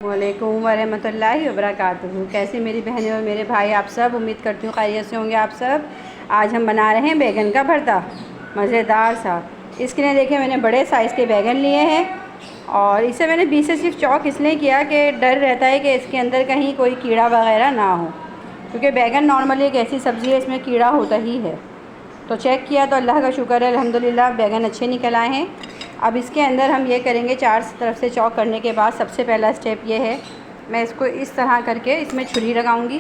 वालेकुम वरहमतुल्लाहि वबरकातुहू। कैसी मेरी बहनें और मेरे भाई, आप सब उम्मीद करती हूँ खैरियत से होंगे आप सब। आज हम बना रहे हैं बैगन का भरता, मज़ेदार सा। इसके लिए देखिए मैंने बड़े साइज़ के बैगन लिए हैं और इसे मैंने बीच से सिर्फ चॉक इसलिए किया कि डर रहता है कि इसके अंदर कहीं कोई कीड़ा वगैरह ना हो, क्योंकि बैगन नॉर्मली एक ऐसी सब्ज़ी है इसमें कीड़ा होता ही है। तो चेक किया तो अल्लाह का शुक्र है, अल्हम्दुलिल्लाह बैगन अच्छे निकल आए हैं। अब इसके अंदर हम ये करेंगे, चार तरफ से चॉक करने के बाद सबसे पहला स्टेप ये है, मैं इसको इस तरह करके इसमें छुरी लगाऊंगी।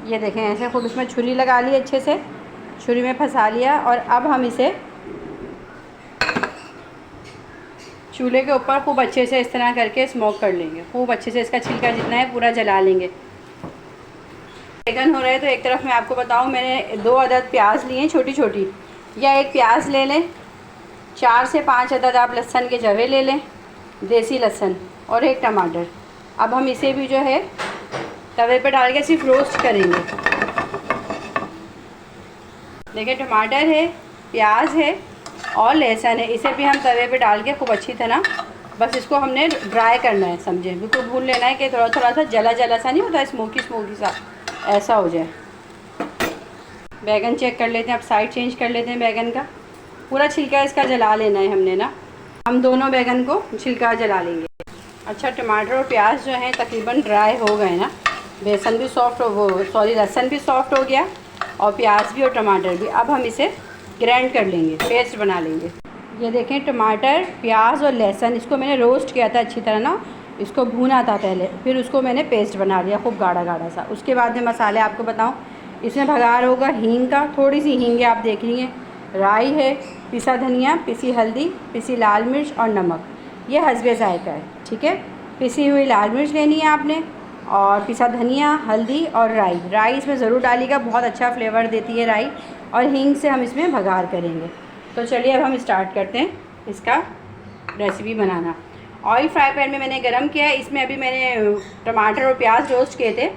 ये देखें, ऐसे खूब इसमें छुरी लगा ली, अच्छे से छुरी में फंसा लिया। और अब हम इसे चूल्हे के ऊपर खूब अच्छे से इस तरह करके स्मोक कर लेंगे। खूब अच्छे से इसका छिलका जितना है पूरा जला लेंगे। बैगन हो रहे हैं तो एक तरफ मैं आपको बताऊं, मैंने 2 अदद प्याज लिए हैं छोटी छोटी, या एक प्याज ले लें। 4 से 5 अदद आप लहसुन के जवे ले लें, देसी लहसुन, और एक टमाटर। अब हम इसे भी जो है तवे पर डाल के सिर्फ रोस्ट करेंगे। देखिए टमाटर है, प्याज है और लहसुन है, इसे भी हम तवे पे डाल के खूब अच्छी तरह बस इसको हमने ड्राई करना है, समझे, बिल्कुल भून लेना है कि थोड़ा थोड़ा सा जला जला सा नहीं होता, स्मोकी स्मोकी सा ऐसा हो जाए। बैगन चेक कर लेते हैं, अब साइड चेंज कर लेते हैं। बैगन का पूरा छिलका इसका जला लेना है हमने ना, हम दोनों बैगन को छिलका जला लेंगे। अच्छा, टमाटर और प्याज जो हैं तकरीबन ड्राई हो गए ना, बेसन भी सॉफ्ट हो, वो सॉरी लहसुन भी सॉफ्ट हो गया और प्याज भी और टमाटर भी। अब हम इसे ग्राइंड कर लेंगे, पेस्ट बना लेंगे। ये देखें, टमाटर प्याज और लहसुन, इसको मैंने रोस्ट किया था अच्छी तरह ना, इसको भूना था पहले, फिर उसको मैंने पेस्ट बना लिया खूब गाढ़ा गाढ़ा सा। उसके बाद में मसाले आपको बताऊं, इसमें भगार होगा हींग का, थोड़ी सी हींग आप देख लीजिए, राई है, पिसा धनिया, पिसी हल्दी, पिसी लाल मिर्च और नमक, ये हस्बे जायका है, ठीक है। पिसी हुई लाल मिर्च लेनी है आपने, और पिसा धनिया, हल्दी और राई इसमें ज़रूर डालिएगा, बहुत अच्छा फ्लेवर देती है राई। और हींग से हम इसमें भगार करेंगे। तो चलिए अब हम स्टार्ट करते हैं इसका रेसिपी बनाना। ऑयल फ्राई पैन में मैंने गरम किया है, इसमें अभी मैंने टमाटर और प्याज रोस्ट किए थे।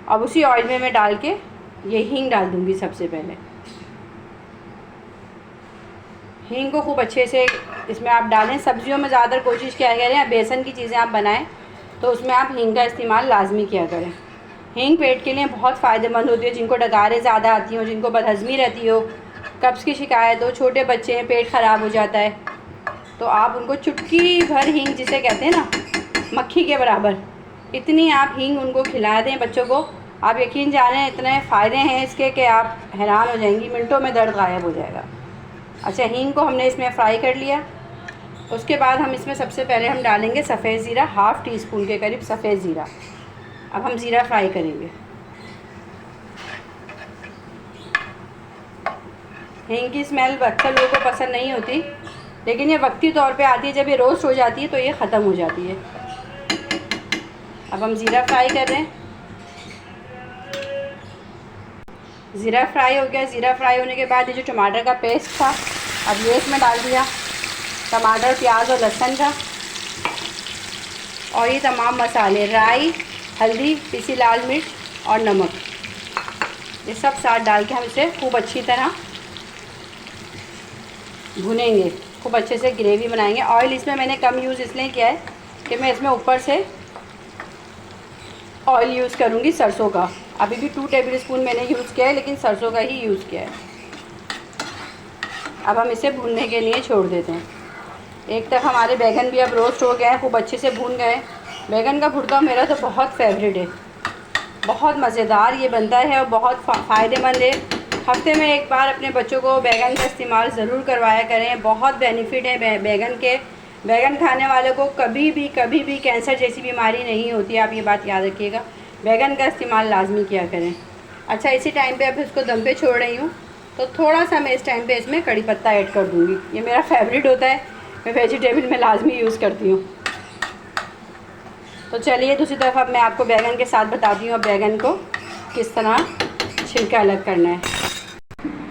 अब उसी ऑयल में मैं डाल के ये हींग डाल दूँगी। सबसे पहले हींग को खूब अच्छे से इसमें आप डालें। सब्जियों में ज़्यादातर कोशिश किया करें, या बेसन की चीज़ें आप बनाएं तो उसमें आप हींग का इस्तेमाल लाजमी किया करें। हींग पेट के लिए बहुत फ़ायदेमंद होती है, जिनको डकारें ज़्यादा आती हो, जिनको बदहज़मी रहती हो, कब्ज़ की शिकायत हो, छोटे बच्चे हैं पेट ख़राब हो जाता है, तो आप उनको चुटकी भर हींग, जिसे कहते हैं ना मक्खी के बराबर, इतनी आप हींग उनको खिला दें बच्चों को, आप यकीन जानें इतने फ़ायदे हैं इसके कि आप हैरान हो जाएंगी, मिनटों में दर्द गायब हो जाएगा। अच्छा, हींग को हमने इसमें फ्राई कर लिया। उसके बाद हम इसमें सबसे पहले हम डालेंगे सफ़ेद ज़ीरा, हाफ़ टी स्पून के करीब सफ़ेद ज़ीरा। अब हम ज़ीरा फ्राई करेंगे। हींग की स्मेल अक्सर लोगों को पसंद नहीं होती, लेकिन ये वक्ती तौर पे आती है, जब ये रोस्ट हो जाती है तो ये ख़त्म हो जाती है। अब हम ज़ीरा फ्राई कर रहे हैं। ज़ीरा फ्राई हो गया। ज़ीरा फ्राई होने के बाद ये जो टमाटर का पेस्ट था, अब ये इसमें डाल दिया, टमाटर प्याज और लहसुन का, और ये तमाम मसाले, राई, हल्दी, पिसी लाल मिर्च और नमक, ये सब साथ डाल के हम इसे खूब अच्छी तरह भुनेंगे, खूब अच्छे से ग्रेवी बनाएंगे। ऑयल इसमें मैंने कम यूज़ इसलिए किया है कि मैं इसमें ऊपर से ऑयल यूज़ करूँगी सरसों का। अभी भी 2 टेबल स्पून मैंने यूज़ किया है, लेकिन सरसों का ही यूज़ किया है। अब हम इसे भूनने के लिए छोड़ देते हैं। एक तरफ हमारे बैगन भी अब रोस्ट हो गए हैं, खूब अच्छे से भून गए। बैगन का भुर्ता मेरा तो बहुत फेवरेट है, बहुत मज़ेदार ये बनता है और बहुत फ़ायदेमंद है। हफ्ते में एक बार अपने बच्चों को बैगन का इस्तेमाल ज़रूर करवाया करें, बहुत बेनिफिट है बैगन के। बैगन खाने वालों को कभी भी कैंसर जैसी बीमारी नहीं होती, आप ये बात याद रखिएगा। बैगन का इस्तेमाल लाजमी किया करें। अच्छा, इसी टाइम पे अब इसको दम पे छोड़ रही हूँ, तो थोड़ा सा मैं इस टाइम पे इसमें कड़ी पत्ता ऐड कर दूँगी। ये मेरा फेवरेट होता है, मैं वेजिटेबल में लाजमी यूज़ करती हूँ। तो चलिए दूसरी तरफ अब मैं आपको बैगन के साथ बताती हूँ अब बैगन को किस तरह छिलका अलग करना है।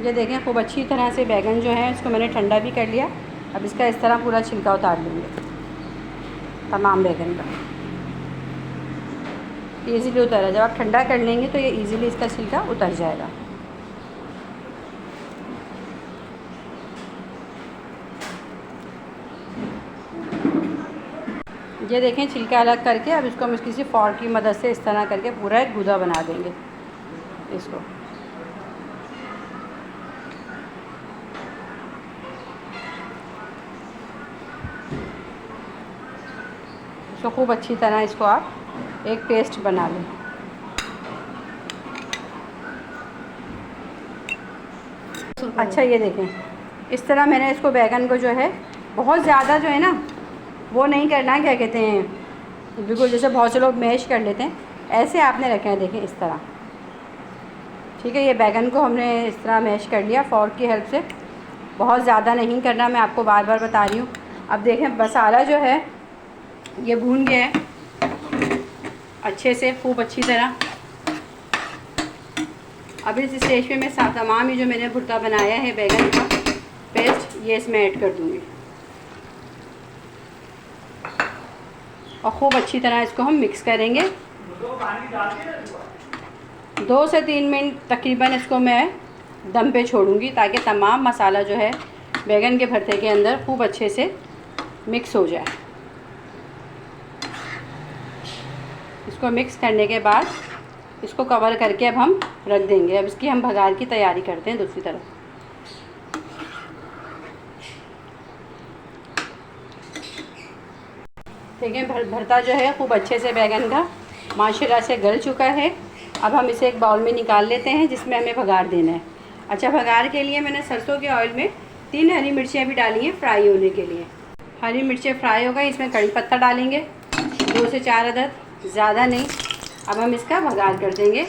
ये देखें, खूब अच्छी तरह से बैगन जो है इसको मैंने ठंडा भी कर लिया। अब इसका इस तरह पूरा छिलका उतार लेंगे तमाम बैगन का। ईज़िली उतरा, जब आप ठंडा कर लेंगे तो ये ईज़िली इसका छिलका उतर जाएगा। ये देखें छिलका अलग करके अब इसको हम किसी फॉर्क की मदद से इस तरह करके पूरा एक गूदा बना देंगे इसको। खूब अच्छी तरह इसको आप एक पेस्ट बना लें। अच्छा ये देखें, इस तरह मैंने इसको बैगन को जो है बहुत ज़्यादा जो है ना वो नहीं करना, क्या कहते हैं बिल्कुल जैसे बहुत से लोग मैश कर लेते हैं, ऐसे आपने रखे हैं। देखें इस तरह, ठीक है। ये बैगन को हमने इस तरह मैश कर लिया फॉर्क की हेल्प से, बहुत ज़्यादा नहीं करना, मैं आपको बार बार बता रही हूँ। अब देखें मसाला जो है ये भून गया है अच्छे से, खूब अच्छी तरह। अब इस स्टेज पे मैं तमाम ही जो मैंने भुर्ता बनाया है बैगन का पेस्ट ये इसमें ऐड कर दूँगी और ख़ूब अच्छी तरह इसको हम मिक्स करेंगे। 2 से 3 मिनट तकरीबन इसको मैं दम पे छोड़ूंगी ताकि तमाम मसाला जो है बैगन के भरते के अंदर खूब अच्छे से मिक्स हो जाए। इसको मिक्स करने के बाद इसको कवर करके अब हम रख देंगे। अब इसकी हम भगार की तैयारी करते हैं दूसरी तरफ। देखिए भरता जो है खूब अच्छे से बैगन का माशाल्लाह से गल चुका है। अब हम इसे एक बाउल में निकाल लेते हैं जिसमें हमें भगार देना है। अच्छा, भगार के लिए मैंने सरसों के ऑयल में 3 हरी मिर्चियाँ भी डाली हैं फ्राई होने के लिए। हरी मिर्चें फ्राई हो गई, इसमें कड़ी पत्ता डालेंगे 2 से 4 अदद, ज़्यादा नहीं। अब हम इसका भगार कर देंगे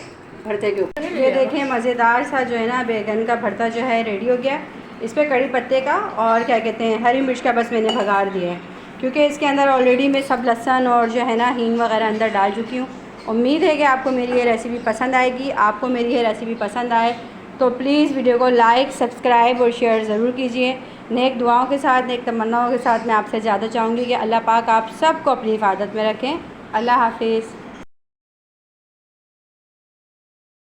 भरते के ऊपर। ये देखें मज़ेदार सा जो है ना बैगन का भरता जो है रेडी हो गया। इस पर कड़ी पत्ते का और क्या कहते हैं हरी मिर्च का बस मैंने भगार दिया है क्योंकि इसके अंदर ऑलरेडी मैं सब लहसुन और जो है ना हींग वगैरह अंदर डाल चुकी हूँ। उम्मीद है कि आपको मेरी ये रेसिपी पसंद आएगी। आपको मेरी ये रेसिपी पसंद आए तो प्लीज़ वीडियो को लाइक, सब्सक्राइब और शेयर ज़रूर कीजिए। नेक दुआओं के साथ, नेक तमन्नाओं के साथ मैं आपसे ज़्यादा चाहूँगी कि अल्लाह पाक आप सबको अपनी हिफाजत में रखें। अल्लाह हाफिज़।